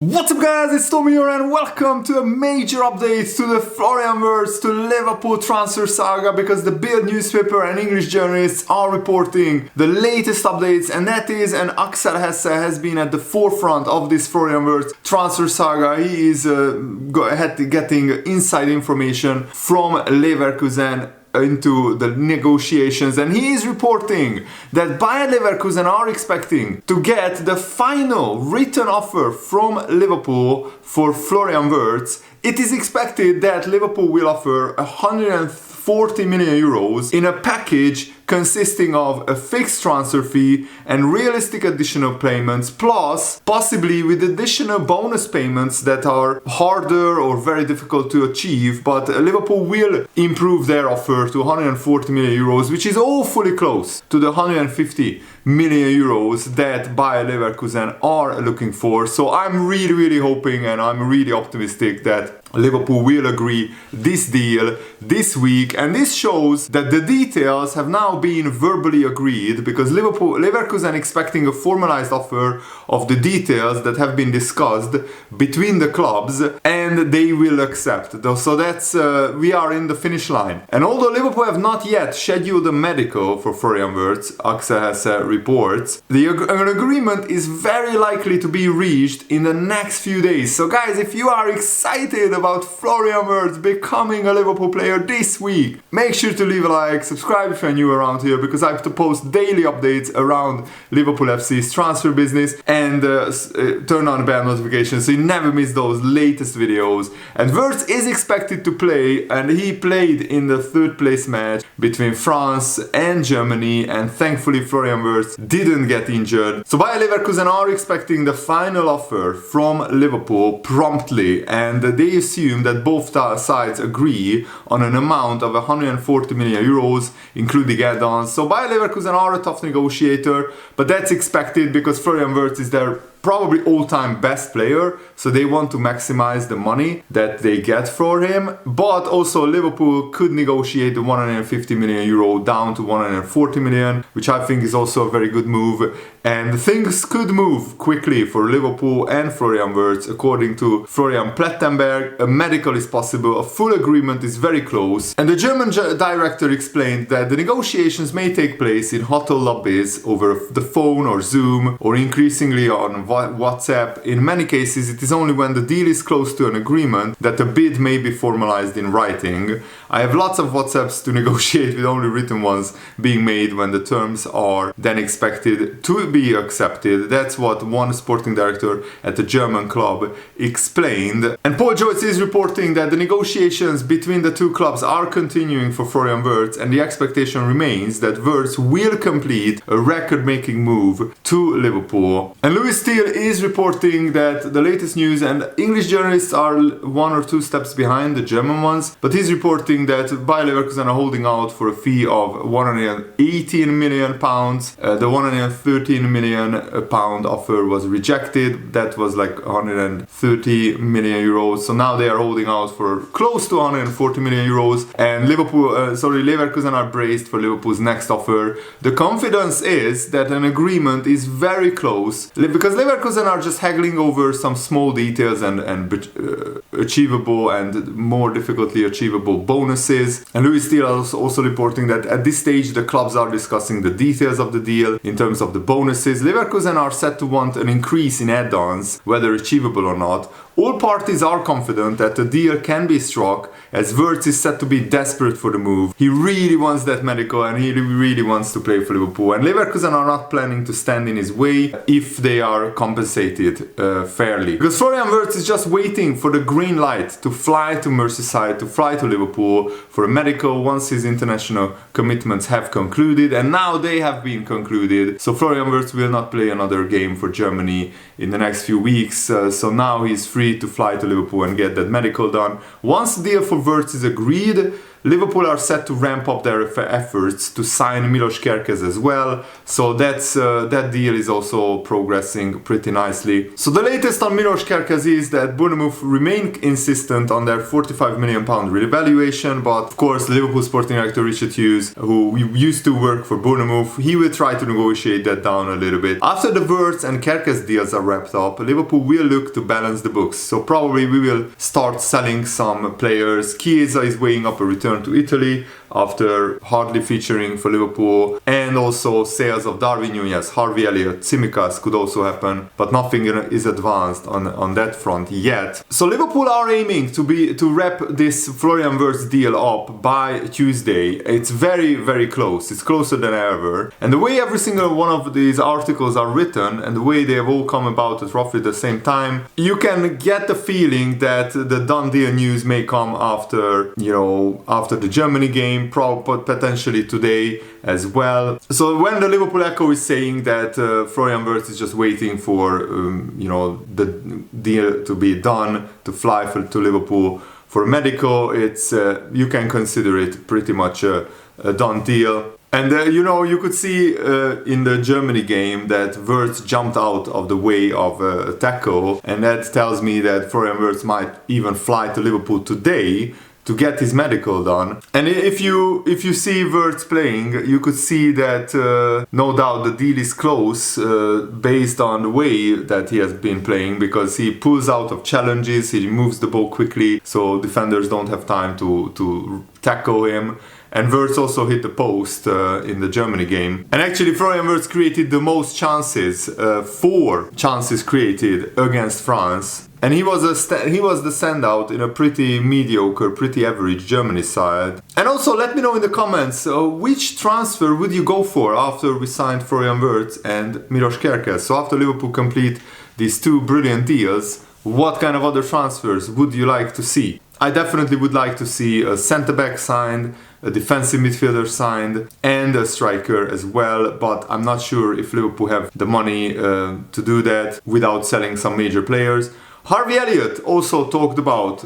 What's up guys, it's Tommy here and welcome to a major update to the Florian Wirtz to Liverpool transfer saga, because the Bild newspaper and English journalists are reporting the latest updates, and that is, and Axel has been at the forefront of this Florian Wirtz transfer saga. He is getting inside information from Leverkusen into the negotiations, and he is reporting that Bayer Leverkusen are expecting to get the final written offer from Liverpool for Florian Wirtz. It is expected that Liverpool will offer 140 million euros in a package consisting of a fixed transfer fee and realistic additional payments, plus possibly with additional bonus payments that are harder or very difficult to achieve. But Liverpool will improve their offer to 140 million euros, which is awfully close to the 150 million euros that Bayer Leverkusen are looking for. So I'm really hoping, and I'm really optimistic that Liverpool will agree this deal this week, and this shows that the details have now been verbally agreed, because Leverkusen expecting a formalized offer of the details that have been discussed between the clubs, and they will accept. So that's we are in the finish line. And although Liverpool have not yet scheduled a medical for Florian Wirtz, Axel has reports, an agreement is very likely to be reached in the next few days. So guys, if you are excited about Florian Wirtz becoming a Liverpool player this week, make sure to leave a like, subscribe if you're new around here, because I have to post daily updates around Liverpool FC's transfer business, and turn on bell notifications so you never miss those latest videos. And Wirtz is expected to play, and he played in the third place match between France and Germany, and thankfully Florian Wirtz didn't get injured. So Bayer Leverkusen are expecting the final offer from Liverpool promptly, and they assume that both sides agree on an amount of 140 million euros, including add-ons. So Bayer Leverkusen are a tough negotiator, but that's expected because Florian Wirtz is their probably all-time best player, so they want to maximize the money that they get for him. But also Liverpool could negotiate the 150 million euro down to 140 million, which I think is also a very good move. And things could move quickly for Liverpool and Florian Wirtz. According to Florian Plettenberg, a medical is possible, a full agreement is very close. And the German director explained that the negotiations may take place in hotel lobbies, over the phone or Zoom, or increasingly on WhatsApp. In many cases, it is only when the deal is close to an agreement that a bid may be formalized in writing. I have lots of WhatsApps to negotiate, with only written ones being made when the terms are then expected to be accepted. That's what one sporting director at the German club explained. And Paul Joyce is reporting that the negotiations between the two clubs are continuing for Florian Wirtz, and the expectation remains that Wirtz will complete a record-making move to Liverpool. And Louis Steele is reporting that the latest news, and English journalists are one or two steps behind the German ones, but he's reporting that Bayer Leverkusen are holding out for a fee of 118 million pounds. The 113 million pound offer was rejected. That was like 130 million euros. So now they are holding out for close to 140 million euros. And Leverkusen are braced for Liverpool's next offer. The confidence is that an agreement is very close, because Leverkusen are just haggling over some small details and achievable and more difficultly achievable bonuses. And Louis Steele is also reporting that at this stage the clubs are discussing the details of the deal in terms of the bonuses. Leverkusen are said to want an increase in add-ons, whether achievable or not. All parties are confident that the deal can be struck, as Wirtz is said to be desperate for the move. He really wants that medical, and he really wants to play for Liverpool. And Leverkusen are not planning to stand in his way if they are compensated fairly. Because Florian Wirtz is just waiting for the green light to fly to Merseyside, to fly to Liverpool for a medical once his international commitments have concluded. And now they have been concluded. So Florian Wirtz will not play another game for Germany in the next few weeks. So now he's free to fly to Liverpool and get that medical done. Once the deal for Wirtz is agreed, Liverpool are set to ramp up their efforts to sign Milos Kerkez as well, so that deal is also progressing pretty nicely. So the latest on Milos Kerkez is that Bournemouth remain insistent on their £45 million revaluation, but of course Liverpool sporting director Richard Hughes, who used to work for Bournemouth, he will try to negotiate that down a little bit. After the Wirtz and Kerkez deals are wrapped up, Liverpool will look to balance the books, so probably we will start selling some players. Chiesa is weighing up a return to Italy after hardly featuring for Liverpool, and also sales of Darwin Núñez, Harvey Elliott, Tsimikas could also happen, but nothing is advanced on that front yet. So Liverpool are aiming to wrap this Florian Wirtz deal up by Tuesday. It's very, very close. It's closer than ever. And the way every single one of these articles are written and the way they have all come about at roughly the same time, you can get the feeling that the done deal news may come after the Germany game, potentially today as well. So when the Liverpool Echo is saying that Florian Wirtz is just waiting for the deal to be done to fly to Liverpool for medical, it's you can consider it pretty much a done deal. And you could see in the Germany game that Wirtz jumped out of the way of a tackle, and that tells me that Florian Wirtz might even fly to Liverpool today to get his medical done. And if you see Wirtz playing, you could see that no doubt the deal is close based on the way that he has been playing, because he pulls out of challenges, he moves the ball quickly, so defenders don't have time to tackle him. And Wirtz also hit the post in the Germany game. And actually Florian Wirtz created the most chances, 4 chances created against France. And he was the standout in a pretty mediocre, pretty average Germany side. And also let me know in the comments, which transfer would you go for after we signed Florian Wirtz and Milos Kerkez? So after Liverpool complete these 2 brilliant deals, what kind of other transfers would you like to see? I definitely would like to see a centre-back signed, a defensive midfielder signed, and a striker as well, but I'm not sure if Liverpool have the money to do that without selling some major players. Harvey Elliot also talked about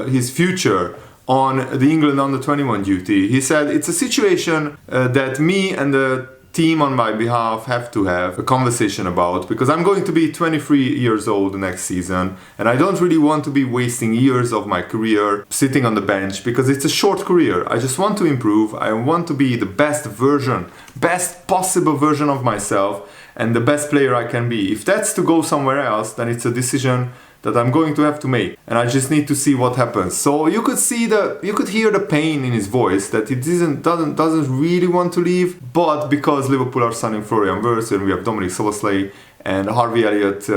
his future on the England under-21 duty. He said, it's a situation that me and the team on my behalf have to have a conversation about, because I'm going to be 23 years old next season and I don't really want to be wasting years of my career sitting on the bench, because it's a short career. I just want to improve. I want to be the best possible version of myself and the best player I can be. If that's to go somewhere else, then it's a decision that I'm going to have to make, and I just need to see what happens. So you could hear the pain in his voice that he doesn't really want to leave, but because Liverpool are signing Florian Wirtz and we have Dominic Szoboszlai and Harvey Elliott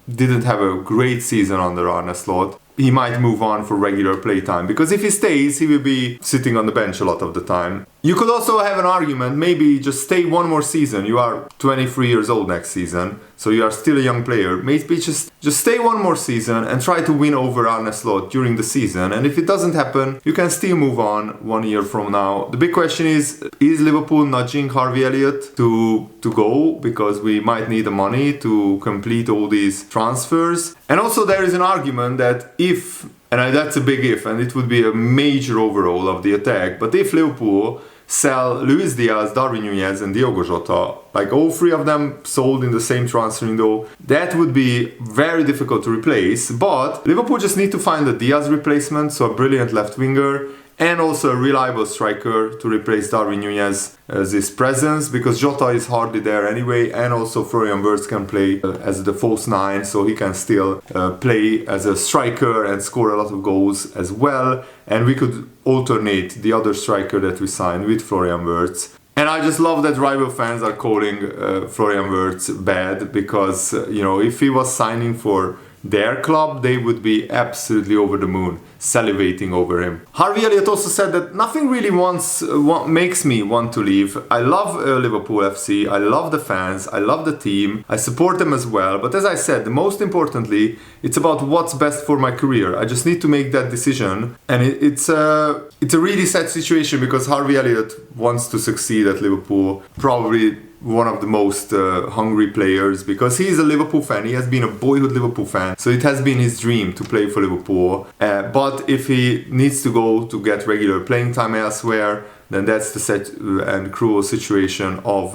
didn't have a great season under Arne Slot, he might move on for regular playtime, because if he stays, he will be sitting on the bench a lot of the time. You could also have an argument, maybe just stay one more season. You are 23 years old next season, so you are still a young player. Maybe just stay one more season and try to win over Arne Slot during the season. And if it doesn't happen, you can still move on 1 year from now. The big question is Liverpool nudging Harvey Elliott to go? Because we might need the money to complete all these transfers. And also there is an argument that if, and that's a big if, and it would be a major overhaul of the attack, but if Liverpool sell Luis Diaz, Darwin Núñez and Diogo Jota, like all 3 of them sold in the same transfer window, that would be very difficult to replace. But Liverpool just need to find a Diaz replacement, so a brilliant left winger, and also a reliable striker to replace Darwin Núñez's presence, because Jota is hardly there anyway, and also Florian Wirtz can play as the false 9, so he can still play as a striker and score a lot of goals as well. And we could alternate the other striker that we signed with Florian Wirtz. And I just love that rival fans are calling Florian Wirtz bad, because if he was signing for their club, they would be absolutely over the moon, salivating over him. Harvey Elliott also said that nothing really makes me want to leave. I love Liverpool FC, I love the fans, I love the team, I support them as well. But as I said, most importantly, it's about what's best for my career. I just need to make that decision. And it's a really sad situation, because Harvey Elliott wants to succeed at Liverpool. Probably one of the most hungry players, because he's a Liverpool fan. He has been a boyhood Liverpool fan, so it has been his dream to play for Liverpool. But if he needs to go to get regular playing time elsewhere, then that's the sad and cruel situation of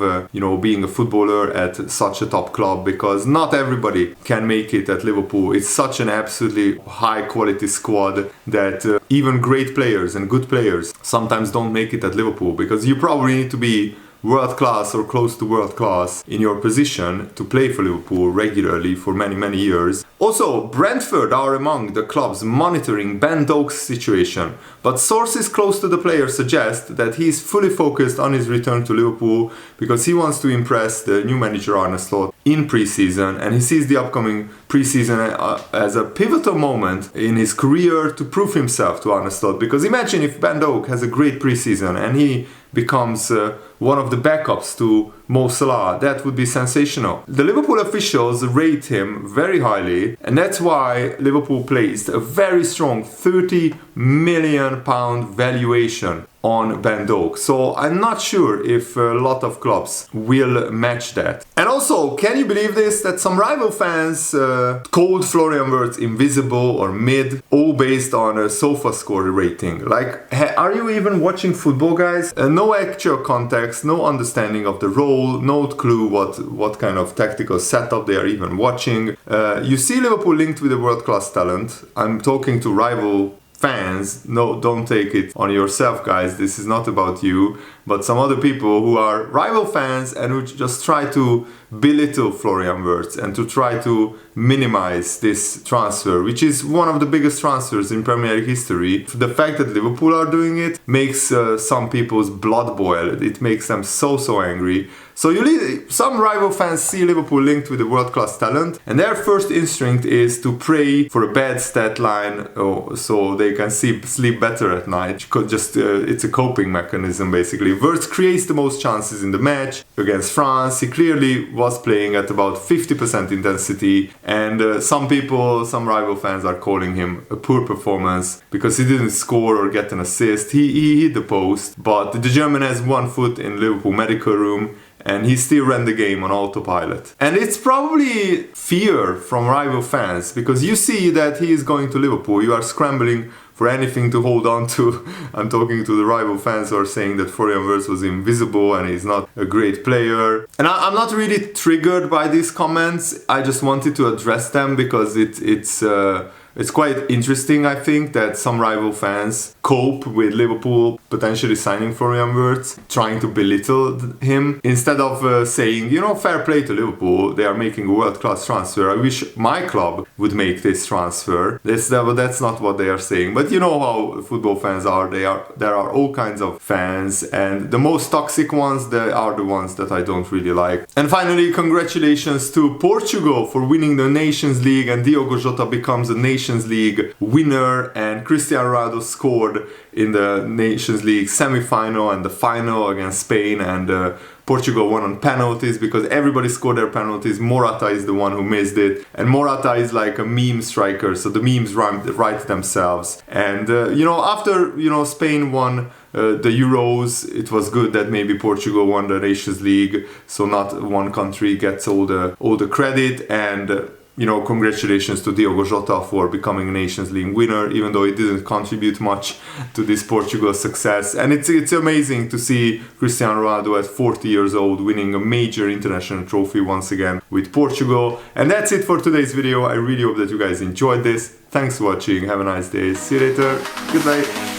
being a footballer at such a top club, because not everybody can make it at Liverpool. It's such an absolutely high quality squad that even great players and good players sometimes don't make it at Liverpool, because you probably need to be world class or close to world class in your position to play for Liverpool regularly for many years. Also, Brentford are among the clubs monitoring Bando's situation, but sources close to the player suggest that he is fully focused on his return to Liverpool because he wants to impress the new manager Arne Slot in pre-season, and he sees the upcoming pre-season as a pivotal moment in his career to prove himself to Arne Slot. Because imagine if Bando has a great pre-season and he becomes one of the backups to Mo Salah. That would be sensational. The Liverpool officials rate him very highly, and that's why Liverpool placed a very strong £30 million valuation on Bando. So I'm not sure if a lot of clubs will match that. And also, can you believe this? That some rival fans called Florian Wirtz invisible or mid, all based on a SofaScore rating. Like, are you even watching football, guys? No actual context, no understanding of the role, no clue what kind of tactical setup they are even watching. You see Liverpool linked with a world-class talent. I'm talking to rival fans. No, don't take it on yourself, guys. This is not about you, but some other people who are rival fans and who just try to belittle Florian Wirtz and to try to minimize this transfer, which is one of the biggest transfers in Premier League history. The fact that Liverpool are doing it makes some people's blood boil. It makes them so angry. So some rival fans see Liverpool linked with a world-class talent, and their first instinct is to pray for a bad stat line, so they can sleep better at night. It's a coping mechanism, basically. Wirtz creates the most chances in the match against France. He clearly was playing at about 50% intensity, and some rival fans are calling him a poor performance because he didn't score or get an assist. He hit the post, but the German has one foot in Liverpool medical room, and he still ran the game on autopilot. And it's probably fear from rival fans, because you see that he is going to Liverpool. You are scrambling for anything to hold on to. I'm talking to the rival fans who are saying that Florian Wirtz was invisible and he's not a great player. And I'm not really triggered by these comments. I just wanted to address them because it's quite interesting, I think, that some rival fans cope with Liverpool potentially signing Florian Wirtz, trying to belittle him, instead of saying, fair play to Liverpool, they are making a world-class transfer. I wish my club would make this transfer. That's not what they are saying. But you know how football fans are. There are all kinds of fans, and the most toxic ones, they are the ones that I don't really like. And finally, congratulations to Portugal for winning the Nations League, and Diogo Jota becomes a Nations League winner, and Cristiano Ronaldo scored in the Nations League semi-final and the final against Spain, and Portugal won on penalties because everybody scored their penalties. Morata is the one who missed it, and Morata is like a meme striker, so the memes write themselves. And after Spain won the Euros, it was good that maybe Portugal won the Nations League, so not one country gets all the credit. And congratulations to Diogo Jota for becoming a Nations League winner, even though he didn't contribute much to this Portugal success. And it's amazing to see Cristiano Ronaldo at 40 years old winning a major international trophy once again with Portugal. And that's it for today's video. I really hope that you guys enjoyed this. Thanks for watching. Have a nice day. See you later. Good night.